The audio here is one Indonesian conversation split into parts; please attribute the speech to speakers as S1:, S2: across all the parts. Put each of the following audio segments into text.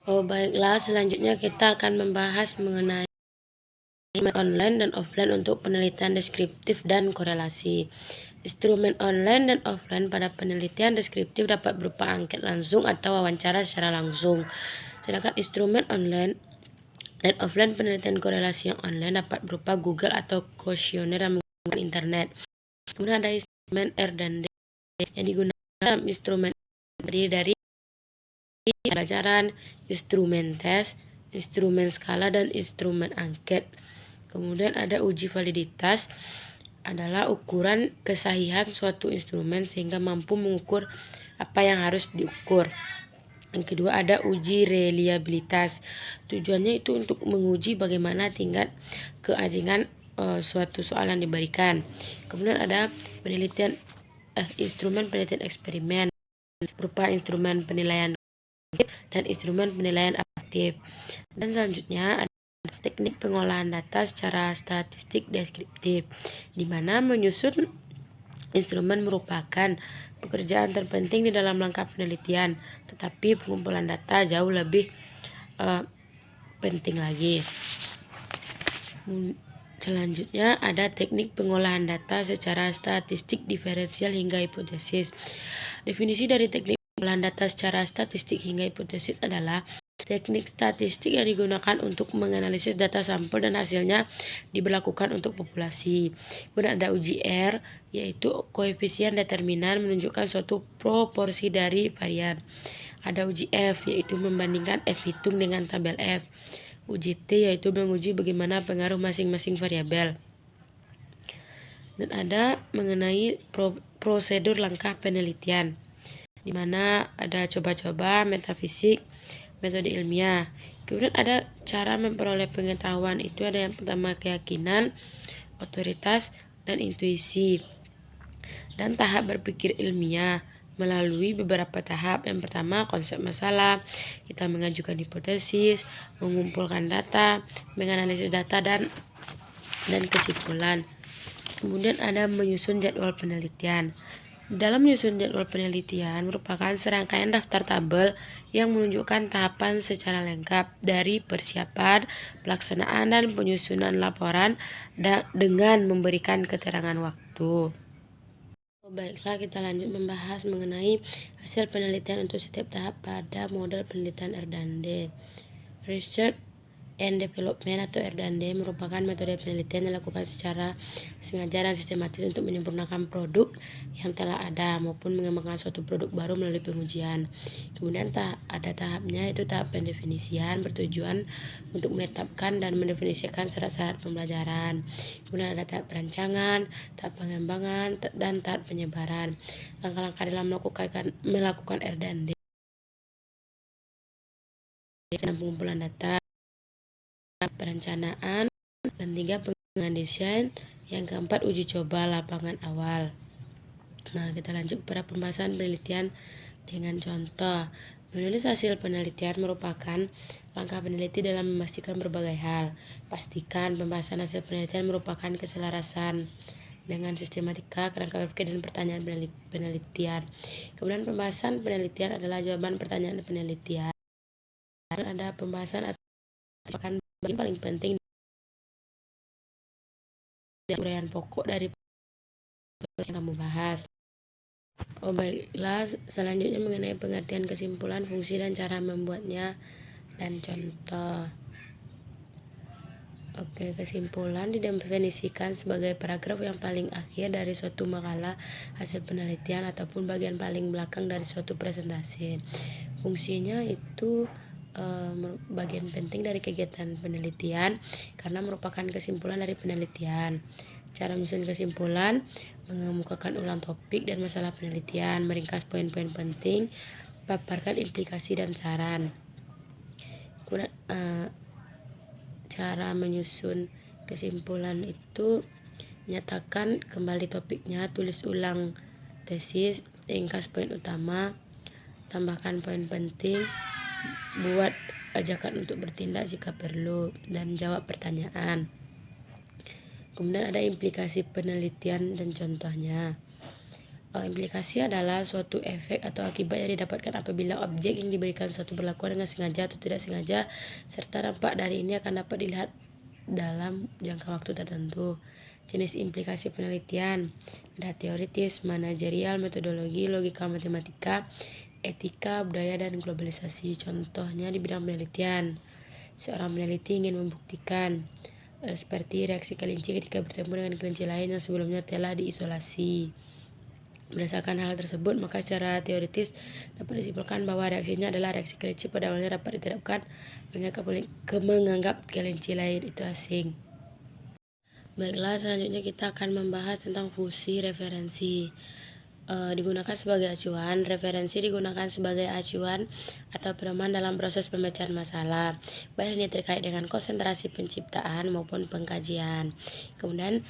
S1: Oh baiklah, selanjutnya kita akan membahas mengenai online dan offline untuk penelitian deskriptif dan korelasi. Instrumen online dan offline pada penelitian deskriptif dapat berupa angket langsung atau wawancara secara langsung. Sedangkan instrumen online dan offline penelitian korelasi yang online dapat berupa Google atau kuesioner yang menggunakan internet. Kemudian ada instrumen R dan D yang digunakan dalam instrumen terdiri dari pelajaran, instrumen tes, instrumen skala, dan instrumen angket. Kemudian ada uji validitas adalah ukuran kesahihan suatu instrumen sehingga mampu mengukur apa yang harus diukur. Yang kedua ada uji reliabilitas. Tujuannya itu untuk menguji bagaimana tingkat keajinan suatu soal yang diberikan. Kemudian ada penelitian instrumen penelitian eksperimen berupa instrumen penilaian dan instrumen penilaian afektif. Dan selanjutnya ada teknik pengolahan data secara statistik deskriptif, di mana menyusun instrumen merupakan pekerjaan terpenting di dalam langkah penelitian, tetapi pengumpulan data jauh lebih penting lagi. Selanjutnya ada teknik pengolahan data secara statistik diferensial hingga hipotesis. Definisi dari teknik pengolahan data secara statistik hingga hipotesis adalah teknik statistik yang digunakan untuk menganalisis data sampel dan hasilnya diberlakukan untuk populasi. Kemudian ada uji R, yaitu koefisien determinan menunjukkan suatu proporsi dari varian. Ada uji F, yaitu membandingkan F hitung dengan tabel F. Uji T, yaitu menguji bagaimana pengaruh masing-masing variabel. Dan ada mengenai prosedur langkah penelitian, di mana ada coba-coba, metafisik, metode ilmiah. Kemudian ada cara memperoleh pengetahuan, itu ada yang pertama keyakinan, otoritas, dan intuisi. Dan tahap berpikir ilmiah melalui beberapa tahap. Yang pertama konsep masalah, kita mengajukan hipotesis, mengumpulkan data, menganalisis data dan kesimpulan. Kemudian ada menyusun jadwal penelitian. Dalam menyusun jadwal penelitian merupakan serangkaian daftar tabel yang menunjukkan tahapan secara lengkap dari persiapan, pelaksanaan, dan penyusunan laporan dengan memberikan keterangan waktu. Baiklah, kita lanjut membahas mengenai hasil penelitian untuk setiap tahap pada model penelitian R dan D. Research and Development atau R dan D merupakan metode penelitian yang dilakukan secara sengaja dan sistematis untuk menyempurnakan produk yang telah ada maupun mengembangkan suatu produk baru melalui pengujian. Kemudian ada tahapnya, yaitu tahap pendefinisian, bertujuan untuk menetapkan dan mendefinisikan syarat-syarat pembelajaran. Kemudian ada tahap perancangan, tahap pengembangan, dan tahap penyebaran. Langkah-langkah dalam melakukan R dan D, pengumpulan data, perencanaan, dan 3 pengembangan desain. Yang keempat uji coba lapangan awal. Nah, kita lanjut pada pembahasan penelitian dengan contoh. Menulis hasil penelitian merupakan langkah peneliti dalam memastikan berbagai hal. Pastikan pembahasan hasil penelitian merupakan keselarasan dengan sistematika, kerangka berpikir, dan pertanyaan penelitian. Kemudian pembahasan penelitian adalah jawaban pertanyaan penelitian. Ada pembahasan atau bagian paling penting dari uraian pokok dari yang kamu bahas. Baiklah, selanjutnya mengenai pengertian kesimpulan, fungsi, dan cara membuatnya, dan contoh. Kesimpulan didefinisikan sebagai paragraf yang paling akhir dari suatu makalah, hasil penelitian, ataupun bagian paling belakang dari suatu presentasi. Fungsinya itu bagian penting dari kegiatan penelitian karena merupakan kesimpulan dari penelitian. Cara menyusun kesimpulan, mengemukakan ulang topik dan masalah penelitian, meringkas poin-poin penting, paparkan implikasi dan saran. Kemudian cara menyusun kesimpulan itu nyatakan kembali topiknya, tulis ulang tesis, ringkas poin utama, tambahkan poin penting, buat ajakan untuk bertindak jika perlu, dan jawab pertanyaan. Kemudian ada implikasi penelitian dan contohnya. Implikasi adalah suatu efek atau akibat yang didapatkan apabila objek yang diberikan suatu perlakuan dengan sengaja atau tidak sengaja, serta dampak dari ini akan dapat dilihat dalam jangka waktu tertentu. Jenis implikasi penelitian ada teoritis, manajerial, metodologi, logika matematika, etika, budaya, dan globalisasi. Contohnya di bidang penelitian, seorang peneliti ingin membuktikan seperti reaksi kelinci ketika bertemu dengan kelinci lain yang sebelumnya telah diisolasi. Berdasarkan hal tersebut, maka secara teoritis dapat disimpulkan bahwa reaksinya adalah reaksi kelinci pada awalnya dapat diterapkan menganggap kelinci lain itu asing. Baiklah, selanjutnya kita akan membahas tentang fungsi referensi. Digunakan sebagai acuan. Referensi digunakan sebagai acuan atau pedoman dalam proses pemecahan masalah, baik ini terkait dengan konsentrasi penciptaan maupun pengkajian. Kemudian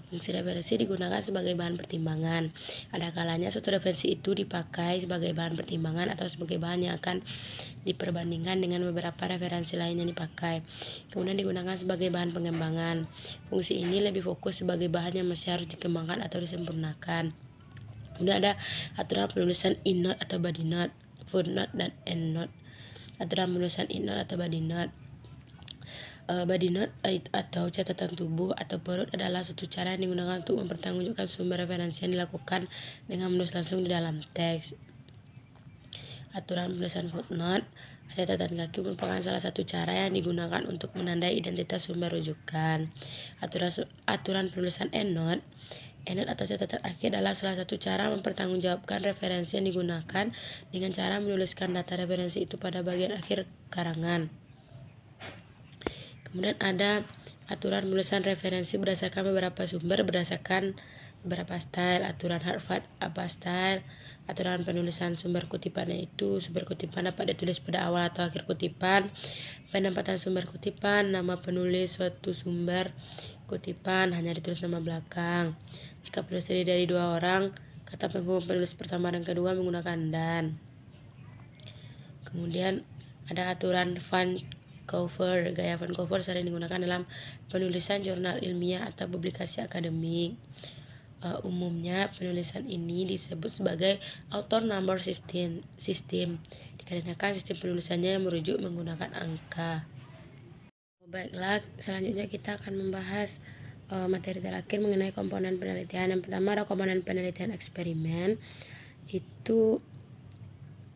S1: fungsi referensi digunakan sebagai bahan pertimbangan. Ada kalanya suatu referensi itu dipakai sebagai bahan pertimbangan atau sebagai bahan yang akan diperbandingkan dengan beberapa referensi lain yang dipakai. Kemudian digunakan sebagai bahan pengembangan. Fungsi ini lebih fokus sebagai bahan yang masih harus dikembangkan atau disempurnakan. Kemudian ada aturan penulisan in-note atau body note, footnote, dan endnote. Aturan penulisan in-note atau body note. Body note atau catatan tubuh atau perut adalah suatu cara yang digunakan untuk mempertanggungjawabkan sumber referensi yang dilakukan dengan menulis langsung di dalam teks. Aturan penulisan footnote, catatan kaki merupakan salah satu cara yang digunakan untuk menandai identitas sumber rujukan. Aturan penulisan endnote atau catatan akhir adalah salah satu cara mempertanggungjawabkan referensi yang digunakan dengan cara menuliskan data referensi itu pada bagian akhir karangan. Kemudian ada aturan penulisan referensi berdasarkan beberapa sumber berdasarkan beberapa style. Aturan Harvard apa style. Aturan penulisan sumber kutipannya itu sumber kutipan dapat ditulis pada awal atau akhir kutipan. Penempatan sumber kutipan, nama penulis suatu sumber kutipan hanya ditulis nama belakang. Jika penulis terdiri dari dua orang, kata penghubung penulis pertama dan kedua menggunakan dan. Kemudian ada aturan Vancouver. Gaya Vancouver sering digunakan dalam penulisan jurnal ilmiah atau publikasi akademik. Umumnya penulisan ini disebut sebagai author number system dikarenakan sistem penulisannya yang merujuk menggunakan angka. Baiklah, selanjutnya kita akan membahas materi terakhir mengenai komponen penelitian. Yang pertama ada komponen penelitian eksperimen. Itu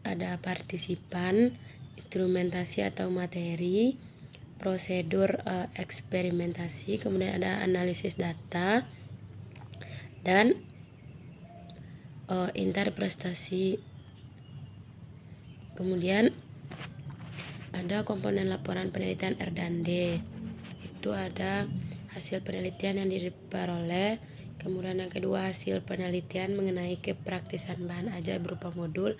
S1: ada partisipan, instrumentasi atau materi, prosedur eksperimentasi, kemudian ada analisis data, dan interpretasi. Kemudian ada komponen laporan penelitian R dan D. Itu ada hasil penelitian yang diperoleh. Kemudian yang kedua hasil penelitian mengenai kepraktisan bahan ajar berupa modul.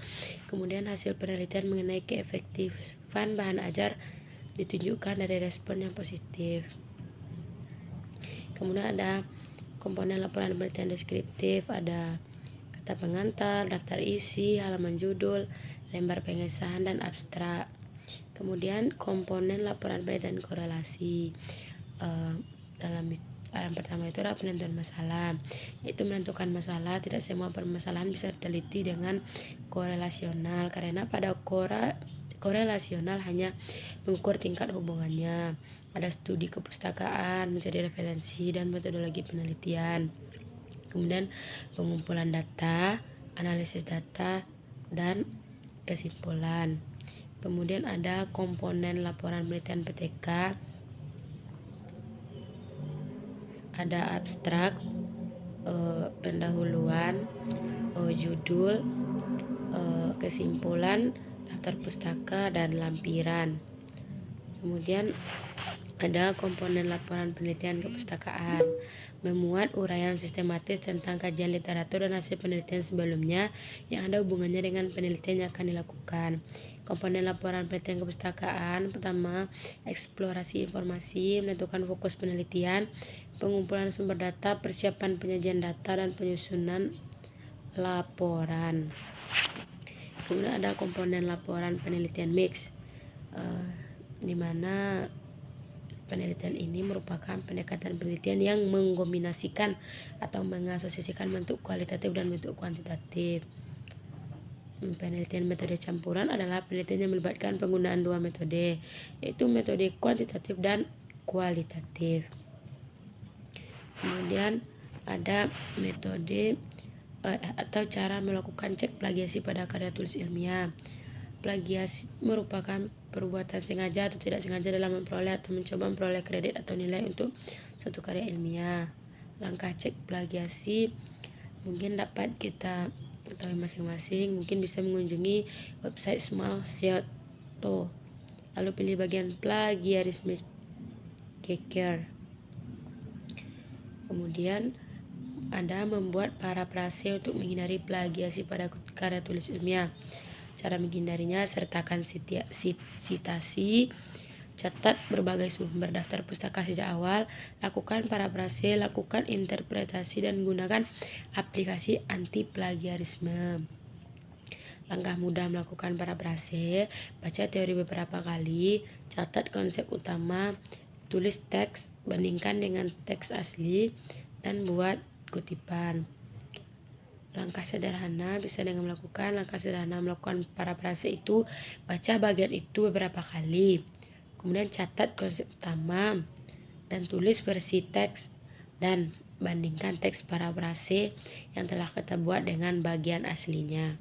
S1: Kemudian hasil penelitian mengenai keefektifan bahan ajar ditunjukkan dari respon yang positif. Kemudian ada komponen laporan penelitian deskriptif, ada kata pengantar, daftar isi, halaman judul, lembar pengesahan, dan abstrak. Kemudian komponen laporan penelitian korelasi. Dalam yang pertama itu adalah penentuan masalah, yaitu menentukan masalah. Tidak semua permasalahan bisa diteliti dengan korelasional karena pada korelasional hanya mengukur tingkat hubungannya. Ada studi kepustakaan, mencari referensi, dan metodologi penelitian. Kemudian pengumpulan data, analisis data, dan kesimpulan. Kemudian ada komponen laporan penelitian PTK, ada abstrak, pendahuluan, judul, kesimpulan, daftar pustaka, dan lampiran. Kemudian ada komponen laporan penelitian kepustakaan, memuat uraian sistematis tentang kajian literatur dan hasil penelitian sebelumnya yang ada hubungannya dengan penelitian yang akan dilakukan. Komponen laporan penelitian kepustakaan pertama, eksplorasi informasi, menentukan fokus penelitian, pengumpulan sumber data, persiapan penyajian data, dan penyusunan laporan. Kemudian ada komponen laporan penelitian mix, di mana Penelitian ini merupakan pendekatan penelitian yang mengkombinasikan atau mengasosiasikan bentuk kualitatif dan bentuk kuantitatif. Penelitian metode campuran adalah penelitian yang melibatkan penggunaan dua metode, yaitu metode kuantitatif dan kualitatif. Kemudian ada metode atau cara melakukan cek plagiasi pada karya tulis ilmiah. Plagiasi merupakan perbuatan sengaja atau tidak sengaja dalam memperoleh atau mencoba memperoleh kredit atau nilai untuk suatu karya ilmiah. Langkah cek plagiasi mungkin dapat kita ketahui masing-masing. Mungkin bisa mengunjungi website Small.co, lalu pilih bagian plagiarisme checker. Kemudian ada membuat parafrase untuk menghindari plagiasi pada karya tulis ilmiah. Cara menghindarinya, sertakan sitasi, catat berbagai sumber, daftar pustaka sejak awal, lakukan parafrase, lakukan interpretasi, dan gunakan aplikasi anti plagiarisme. Langkah mudah melakukan parafrase: baca teori beberapa kali, catat konsep utama, tulis teks, bandingkan dengan teks asli, dan buat kutipan. Langkah sederhana bisa dengan melakukan parafrase itu: baca bagian itu beberapa kali, kemudian catat konsep utama dan tulis versi teks, dan bandingkan teks parafrase yang telah kita buat dengan bagian aslinya.